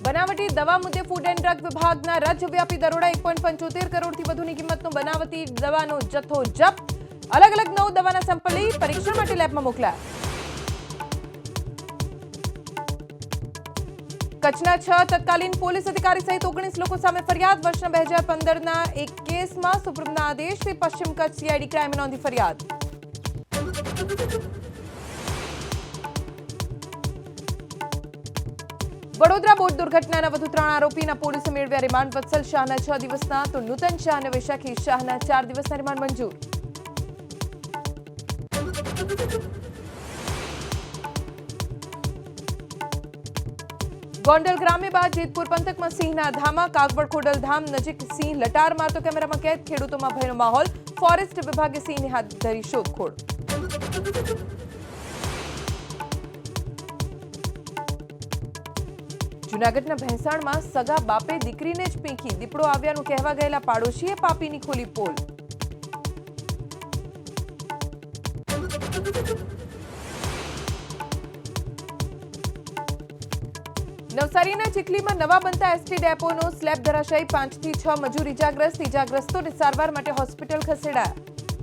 બનાવટી દવા મુદ્દે ફૂડ એન્ડ ડ્રગ વિભાગના રાજ્યવ્યાપી દરોડા 1.75 કરોડથી વધુની કિંમતનો બનાવટી દવાનો જથ્થો જપ્ત. અલગ અલગ 9 દવાના સેમ્પલ લઈ પરીક્ષણ માટે લેબમાં મોકલાયા. કચ્છના 6 તત્કાલીન પોલીસ અધિકારી સહિત 19 લોકો સામે ફરિયાદ. વર્ષના 2015ના એક કેસમાં સુપ્રીમના આદેશથી પશ્ચિમ કચ્છ સીઆઈડી ક્રાઇમે નોંધી ફરિયાદ. વડોદરા બોટ દુર્ઘટનાના વધુ 3 આરોપીના પોલીસે મેળવ્યા રિમાન્ડ. વત્સલ શાહના 6 દિવસના તો નૂતન શાહ અને વૈશાખી શાહના 4 દિવસના રિમાન્ડ મંજૂર. ગોંડલ ગ્રામે બાદ જેતપુર પંથકમાં સિંહના ધામા. કાગવડ ખોડલધામ નજીક સિંહ લટાર મારતો કેમેરામાં કેદ. ખેડૂતોમાં ભયનો માહોલ. ફોરેસ્ટ વિભાગે સિંહની હાથ ધરી શોધખોળ. જૂનાગઢના ભેંસાણમાં સગા બાપે દીકરીને જ પીંખી. દીપડો આવ્યાનું કહેવા ગયેલા પાડોશીએ પાપીની ખોલી પોલ. નવસારીના ચીખલીમાં નવા બનતા એસટી ડેપોનો સ્લેબ ધરાશાયી. 5 થી 6 મજૂર ઇજાગ્રસ્ત. ઇજાગ્રસ્તોને સારવાર માટે હોસ્પિટલ ખસેડાયા.